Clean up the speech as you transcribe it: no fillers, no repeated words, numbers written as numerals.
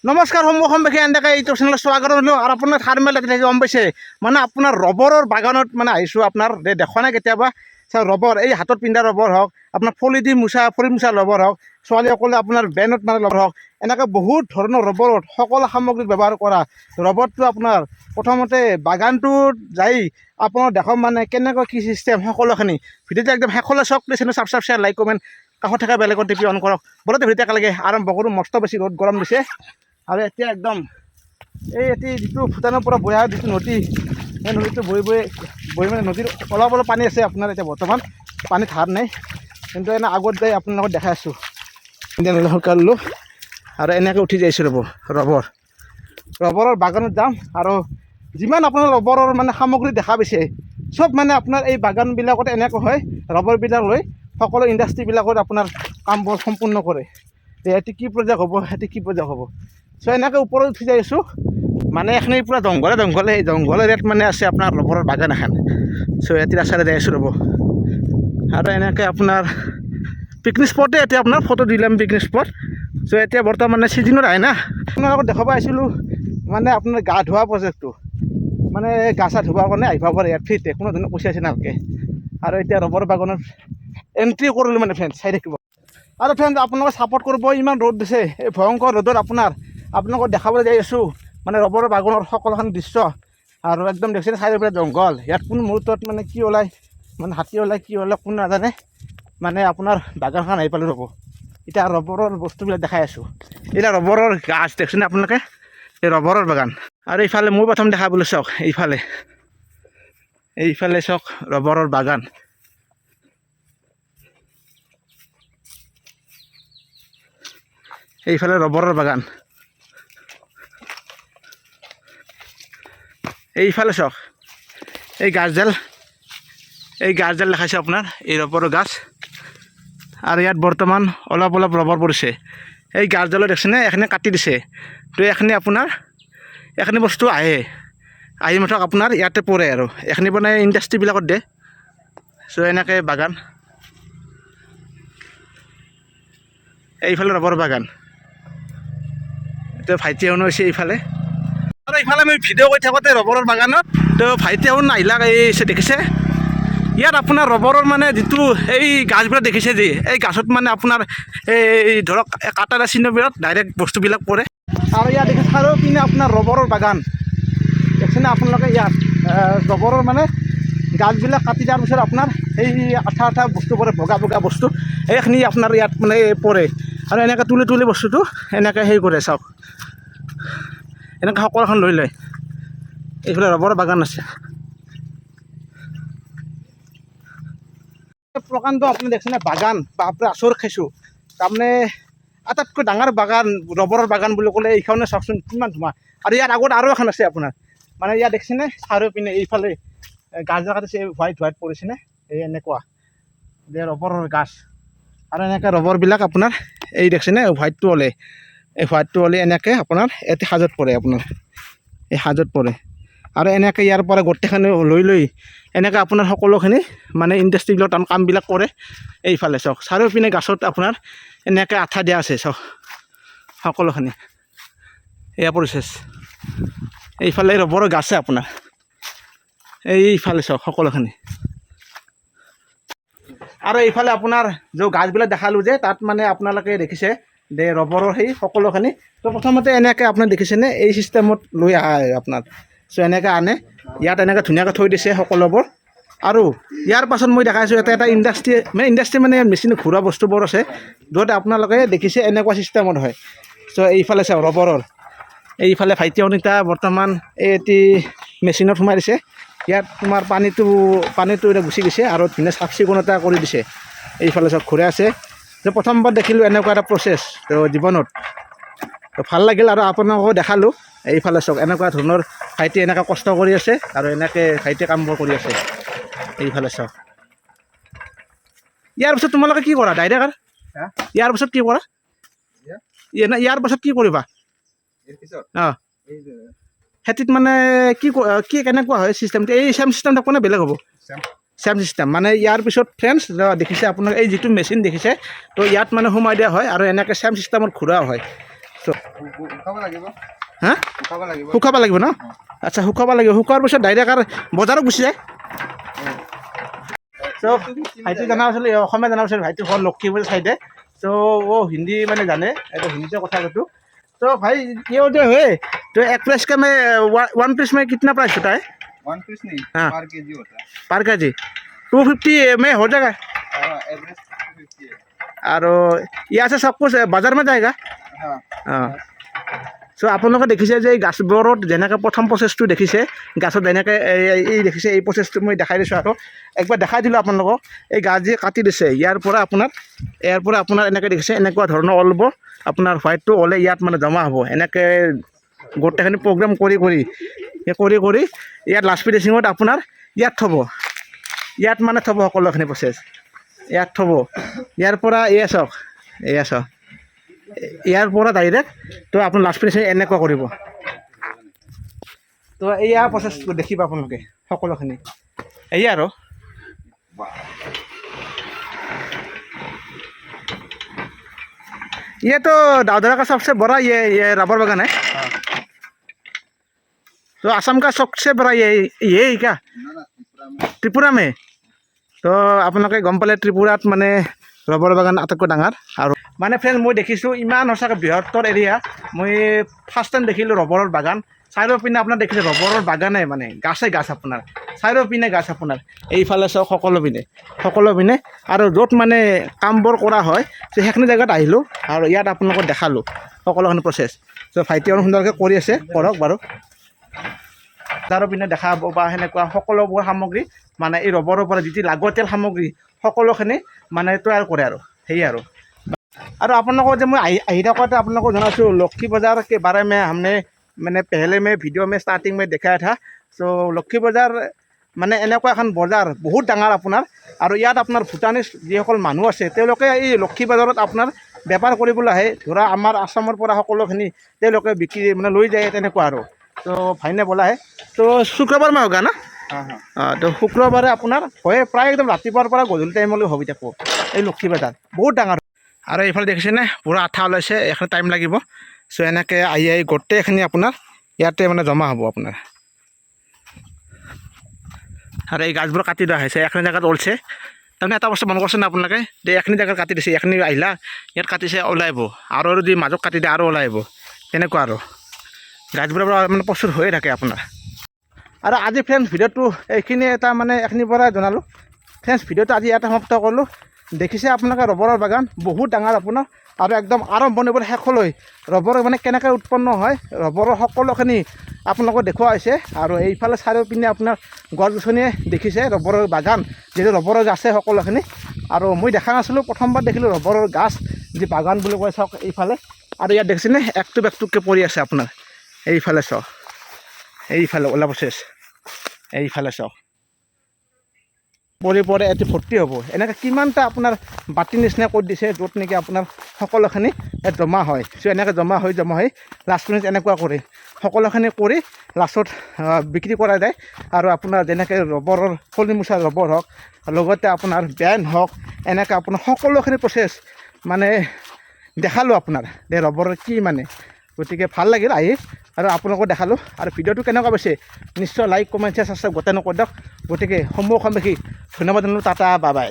নমস্কাৰ সম্মুখে এনেকৈ ইউটিউব চেনেলত স্বাগতম জনালোঁ আৰু আপোনাৰ থাৰ্মেল লাগি গম পাইছে মানে আপোনাৰ ৰবৰৰ বাগানত মানে আহিছোঁ আপোনাৰ দেখা নাই কেতিয়াবা ৰবৰ এই হাতত পিন্ধা ৰবৰ হওক আপোনাৰ ফলি মোচা ৰবৰ হওক ছোৱালীসকলে আপোনাৰ বেনত মানে ৰবৰ হওক এনেকৈ বহুত ধৰণৰ ৰবৰত সকলো সামগ্ৰী ব্যৱহাৰ কৰা ৰবৰটো আপোনাৰ প্ৰথমতে বাগানটোত যাই আপোনাৰ দেখাম মানে কেনেকৈ কি চিষ্টেম সকলোখিনি ভিডিঅ'টো একদম শেষলৈ চাওক please subscribe share like comment কাষত থকা বেলেগত টিপি অন কৰক বলতে ভিডিঅ'টো একেলগে আৰম্ভ কৰোঁ মস্ত বেছি ৰ'দ গৰম দিছে আৰু এতিয়া একদম এই যিটো ভূটানৰ পৰা বৈ অহা যিটো নদী সেই নদীটো বৈ মানে নদীৰ অলপ পানী আছে আপোনাৰ এতিয়া বৰ্তমান পানী ধাৰ নাই কিন্তু এনে আগত যাই আপোনাৰ লগত দেখাই আছোঁ ইণ্ডিয়ান অইল সৰকাৰলোঁ আৰু এনেকৈ উঠি যাইছোঁ ৰবৰৰ বাগানত যাম আৰু যিমান আপোনাৰ ৰবৰৰ মানে সামগ্ৰী দেখা পাইছে চব মানে আপোনাৰ এই বাগানবিলাকত এনেকৈ হয় ৰবৰবিলাক লৈ সকলো ইণ্ডাষ্ট্ৰিবিলাকত আপোনাৰ কামবোৰ সম্পূৰ্ণ কৰে এটি কি প্ৰজেক্ট হ'ব চ' এনেকৈ ওপৰত উঠি যাই আছোঁ মানে এখানি পূৰা জংঘলে এই জংঘল এৰিয়াত মানে আছে আপোনাৰ ৰবৰৰ বাগান এখন চ' ইয়াতে ৰাস্তাৰে যাই আছোঁ আৰু এনেকৈ আপোনাৰ পিকনিক স্পটে এতিয়া আপোনাৰ ফটো দিলাম পিকনিক স্পট চ' এতিয়া বৰ্তমান মানে ছিজনত আহে না আপোনালোকক দেখাব আহিছিলোঁ মানে আপোনাৰ গা ধোৱা প্ৰজেক্টটো মানে গা চা ধুবৰ কাৰণে আহিব পাৰে ইয়াত ফ্ৰীতে কোনো ধৰণৰ পইচা আছে নালাগে আৰু এতিয়া ৰবৰ বাগানত এণ্ট্ৰি কৰিলোঁ মানে ফ্ৰেণ্ড চাই থাকিব আৰু ফ্ৰেণ্ড আপোনালোকে ছাপোৰ্ট কৰিব ইমান ৰ'দ দিছে এই ভয়ংকৰ ৰ'দত আপোনালোকক দেখাবলৈ যাই আছোঁ মানে ৰবৰৰ বাগানৰ সকলোখন দৃশ্য আৰু একদম দেখিছে চাৰিওফালে জংঘল ইয়াত কোনো মুহূৰ্তত মানে কি ওলায় মানে হাতী ওলায় কি ওলায় কোনো নাজানে মানে আপোনাৰ বাগানখন আহি পালোঁ ৰ'ব এতিয়া ৰবৰৰ বস্তুবিলাক দেখাই আছোঁ এতিয়া ৰবৰৰ গাছ দেখিছেনে আপোনালোকে এই ৰবৰৰ বাগান আৰু এইফালে মই প্ৰথম দেখা বোলো চাওক এইফালে চাওক ৰবৰৰ বাগান এইফালে ৰবৰৰ বাগান এইফালে চাওক এই গাছডাল দেখাইছে আপোনাৰ এই ৰবৰৰ গাছ আৰু ইয়াত বৰ্তমান অলপ ৰবৰ পৰিছে এই গাছডালত দেখিছেনে এখানি কাটি দিছে তো এখানি বস্তু আহি মুঠক আপোনাৰ ইয়াতে পৰে আৰু এখানি মানে ইণ্ডাষ্ট্ৰিবিলাকত দিয়ে চ' এনেকৈ বাগান এইফালে ৰবৰ বাগান তো ভাইটি এজনো হৈছে এইফালে আৰু এইফালে আমি ভিডিঅ' কৰি থাকোঁতে ৰবৰৰ বাগানত তো ভাইটি এজন নাহিলাক এই দেখিছে ইয়াত আপোনাৰ ৰবৰৰ মানে যিটো এই গাছবিলাক দেখিছে যে এই গাছত মানে আপোনাৰ এই ধৰক কাটাৰ চিহ্নবিলাক ডাইৰেক্ট বস্তুবিলাক পৰে আৰু ইয়াত দেখিছে আৰু পিনে আপোনাৰ ৰবৰৰ বাগান দেখিছেনে আপোনালোকে ইয়াত ৰবৰৰ মানে গাছবিলাক কাটি দিয়াৰ পিছত আপোনাৰ এই আঠা বস্তু পৰে বগা বস্তু এইখিনি আপোনাৰ ইয়াত মানে পৰে আৰু এনেকৈ তুলি বস্তুটো এনেকৈ হেৰি কৰে চাওক এনেকৈ সকলোখন লৈ লয় এইফালে ৰবৰৰ বাগান আছে প্ৰকাণ্ড আপুনি দেখিছেনে বাগান বাপৰে আচৰিত খাইছোঁ তাৰমানে আটাইতকৈ ডাঙৰ বাগান ৰবৰৰ বাগান বুলি ক'লে এইখনে চাওকচোন কিমান ধুমা আৰু ইয়াৰ আগত আৰু এখন আছে আপোনাৰ মানে ইয়াত দেখিছেনে চাৰিওপিনে এইফালে গাছ জেগাত আছে হোৱাইট পৰিছেনে এই এনেকুৱা যে ৰবৰৰ গাছ আৰু এনেকৈ ৰবৰবিলাক আপোনাৰ এই দেখিছেনে হোৱাইটটো ওলে এনেকৈ আপোনাৰ এটি সাজত পৰে আপোনাৰ এই সাজত পৰে আৰু এনেকৈ ইয়াৰ পৰা গোটেইখিনি লৈ এনেকৈ আপোনাৰ সকলোখিনি মানে ইণ্ডাষ্ট্ৰিবিলাকত কামবিলাক কৰে এইফালে চাওক চাৰিওপিনে গাছত আপোনাৰ এনেকৈ আঠা দিয়া আছে চাওক সকলোখিনি এয়া প্ৰচেছ এইফালে ৰবৰৰ গাছে আপোনাৰ এইফালে চাওক সকলোখিনি আৰু এইফালে আপোনাৰ যে গাছবিলাক দেখালোঁ যে তাত মানে আপোনালোকে দেখিছে যে ৰবৰৰ সেই সকলোখিনি তো প্ৰথমতে এনেকৈ আপোনাৰ দেখিছেনে এই চিষ্টেমত লৈ অহা আপোনাৰ চ' এনেকৈ আনে ইয়াত এনেকৈ ধুনীয়াকৈ থৈ দিছে সকলোবোৰ আৰু ইয়াৰ পাছত মই দেখাইছোঁ এটা ইণ্ডাষ্ট্ৰি মানে মেচিন ঘূৰা বস্তুবোৰ আছে য'ত আপোনালোকে দেখিছে এনেকুৱা চিষ্টেমত হয় চ' এইফালে চাওক ৰবৰৰ এইফালে ভাইটি অনিতা বৰ্তমান এটি মেচিনত সোমাই দিছে ইয়াত তোমাৰ পানীটো এতিয়া গুচি গৈছে আৰু ধুনীয়া চাফ চিকুণতা কৰি দিছে এইফালে চাওক ঘূৰাই আছে যে প্ৰথমবাৰ দেখিলোঁ এনেকুৱা এটা প্ৰচেছ তো জীৱনত তো ভাল লাগিল আৰু আপোনালোকক দেখালোঁ এইফালে চাওক এনেকুৱা ধৰণৰ ভাইটি এনেকৈ কষ্ট কৰি আছে আৰু এনেকৈ ভাইটিয়ে কামবোৰ কৰি আছে এইফালে চাওক ইয়াৰ পিছত তোমালোকে কি কৰা ডাইৰেক্ট আৰু ইয়াৰ পাছত কি কৰা ইয়াৰ পাছত কি কৰিবা অঁ খেতিত মানে কি কেনেকুৱা হয় চিষ্টেমটো এই চেম চিষ্টেম থাকব নে বেলেগ হ'ব চেম চিষ্টেম মানে ইয়াৰ পিছত ফ্ৰেণ্ডছ দেখিছে আপোনাক এই যিটো মেচিন দেখিছে তো ইয়াত মানে সোমাই দিয়া হয় আৰু এনেকৈ চেম চিষ্টেমত ঘূৰা হয় শুকাব লাগিব হা শুকাব লাগিব শুকাব লাগিব ন আচ্ছা শুকাব লাগিব শুকোৱাৰ পিছত ডাইৰেক্ট আৰু বজাৰত গুচি যায় চ' ভাইটি জনা আছিলোঁ অসমীয়া জনা আছিলোঁ ভাইটি ঘৰ लखीमपुर साइड है तो वो हिंदी मैंने जाने तो हिंदी से कथा करूँ तो भाई ये जो है तो एक प्लेस का में वन पीस में कितना प्राइस होता है 1 पीस नहीं हाँ। पर केजी होता है पर के जी 250 में हो जाएगा एवरेज 250 है और यहाँ से सब कुछ बाजार में जाएगा हाँ অঁ চ' আপোনালোকে দেখিছে যে এই গাছবোৰত যেনেকৈ প্ৰথম প্ৰচেছটো দেখিছে গাছত যেনেকৈ এই দেখিছে এই প্ৰচেছটো মই দেখাই দিছোঁ আৰু একবাৰ দেখাই দিলোঁ আপোনালোকক এই গাছ যি কাটি দিছে ইয়াৰ পৰা আপোনাৰ এনেকৈ দেখিছে এনেকুৱা ধৰণৰ ওলাব আপোনাৰ হোৱাইটটো ওলে ইয়াত মানে জমা হ'ব এনেকৈ গোটেইখিনি প্ৰগ্ৰাম কৰি ইয়াত লাষ্ট ফিনিচিঙত আপোনাৰ ইয়াত থ'ব ইয়াত মানে থ'ব সকলোখিনি প্ৰচেছ ইয়াত থ'ব ইয়াৰ পৰা এয়া চাওক ইয়াৰ পৰা ডাইৰেক্ট তো আপোনাৰ লাষ্ট ফিনিচিং এনেকুৱা কৰিব তো এয়া প্ৰচেছটো দেখিব আপোনালোকে সকলোখিনি এয়া আৰু ये तो दादरा का सबसे बड़ा ये रबर बागान है तो असम का सबसे बड़ा ये क्या ना त्रिपुरा में तो আপোনালোকে গম পালে ত্ৰিপুৰাত মানে ৰবৰ বাগান আটাইতকৈ ডাঙৰ আৰু মানে ফ্ৰেণ্ড মই দেখিছোঁ ইমান সঁচাকৈ বৃহত্তৰ এৰিয়া মই ফাৰ্ষ্ট টাইম দেখিলোঁ ৰবৰৰ বাগান চাৰিওপিনে আপোনাৰ দেখিছে ৰবৰৰ বাগানে মানে গাছে গাছ আপোনাৰ চাৰিওপিনে গাছ আপোনাৰ এইফালে চাওক সকলো পিনে আৰু য'ত মানে কামবোৰ কৰা হয় সেইখিনি জেগাত আহিলোঁ আৰু ইয়াত আপোনালোকক দেখালোঁ সকলোখিনি প্ৰচেছ ত' ভাইটি আৰু সুন্দৰকৈ কৰি আছে কৰক বাৰু চাৰিওপিনে দেখাব বা সেনেকুৱা সকলোবোৰ সামগ্ৰী মানে এই ৰবৰৰ পৰা যিটো লাগতিয়াল সামগ্ৰী সকলোখিনি মানে তৈয়াৰ কৰে আৰু সেয়ে আৰু আপোনালোকক যে মই আহি থাকোঁতে আপোনালোকক জনাইছোঁ লক্ষী বজাৰ के बारे में हमने मैंने पहले में वीडियो में स्टार्टिंग में दिखाया था सो লক্ষী বজাৰ মানে এনেকুৱা এখন বজাৰ বহুত ডাঙৰ আপোনাৰ আৰু ইয়াত আপোনাৰ ভূটানিজ যিসকল মানুহ আছে তেওঁলোকে এই লক্ষী বজাৰত আপোনাৰ বেপাৰ কৰিবলৈ আহে ধৰা আমাৰ আসামৰ পৰা সকলোখিনি তেওঁলোকে বিক্ৰী মানে লৈ যায় তেনেকুৱা আৰু তো ভাইনে বলা है तो শুক্ৰবাৰ में होगा ना हाँ हाँ তো শুক্ৰবাৰে আপোনাৰ হয় প্ৰায় একদম ৰাতিপুৱাৰ পৰা গধূলি টাইমলৈ হৈ থাকো এই লক্ষী বজাৰ বহুত ডাঙৰ আৰু এইফালে দেখিছেনে পুৰা আঠা ওলাইছে এইখিনি টাইম লাগিব চ' এনেকৈ আহি গোটেইখিনি আপোনাৰ ইয়াতে মানে জমা হ'ব আপোনাৰ আৰু এই গাছবোৰ কাটি দিয়া হৈছে এইখিনি জেগাত ওলছে তাৰমানে এটা বস্তু মন কৰিছেনে আপোনালোকে যে এইখিনি জেগাত কাটি দিছে এইখিনি আহিলা ইয়াত কাটিছে ওলাইব আৰু যদি মাজত কাটি দিয়ে আৰু ওলাইব তেনেকুৱা আৰু গাছবোৰৰ পৰা মানে প্ৰচুৰ হৈয়ে থাকে আপোনাৰ আৰু আজি ফ্ৰেণ্ডছ ভিডিঅ'টো এইখিনি এটা মানে এইখিনিৰ পৰা জনালোঁ ফ্ৰেণ্ডছ ভিডিঅ'টো আজি ইয়াতে সমাপ্ত কৰিলোঁ দেখিছে আপোনালোকে ৰবৰৰ বাগান বহুত ডাঙৰ আপোনাৰ আৰু একদম আৰম্ভণিৰ পৰা শেষলৈ ৰবৰ মানে কেনেকৈ উৎপন্ন হয় ৰবৰৰ সকলোখিনি আপোনালোকক দেখুওৱা হৈছে আৰু এইফালে চাৰিওপিনে আপোনাৰ গছ গছনিয়ে দেখিছে ৰবৰৰ বাগান যিহেতু ৰবৰৰ আছে সকলোখিনি আৰু মই দেখা নাছিলোঁ প্ৰথমবাৰ দেখিলোঁ ৰবৰৰ গাছ যি বাগান বুলি কয় চাওক এইফালে আৰু ইয়াত দেখিছেনে একটুককৈ পৰি আছে আপোনাৰ এইফালে চাওক এইফালে ওলা প্ৰচেছ এইফালে চাওক পৰি এটি ভৰ্তি হ'ব এনেকৈ কিমানটা আপোনাৰ বাতি নিচিনা কৰি দিছে য'ত নেকি আপোনাৰ সকলোখিনি ইয়াত জমা হয় চ' এনেকৈ জমা হৈ লাষ্ট মিনিট এনেকুৱা কৰে সকলোখিনি কৰি লাষ্টত বিক্ৰী কৰা যায় আৰু আপোনাৰ যেনেকৈ ৰবৰৰ ফলি মোচা ৰবৰ হওক লগতে আপোনাৰ বেন হওক এনেকৈ আপোনাৰ সকলোখিনি প্ৰচেছ মানে দেখালোঁ আপোনাৰ যে ৰবৰৰ কি মানে গতিকে ভাল লাগিল আহি আৰু আপোনালোকক দেখালোঁ আৰু ভিডিঅ'টো কেনেকুৱা পাইছে নিশ্চয় লাইক কমেণ্ট শ্বেয়াৰ ছাবস্ক্ৰাইব গোটেই নকৰি দিয়ক গতিকে সমূহ অসমবাসী ধন্যবাদ জনালোঁ টাটা বাই বাই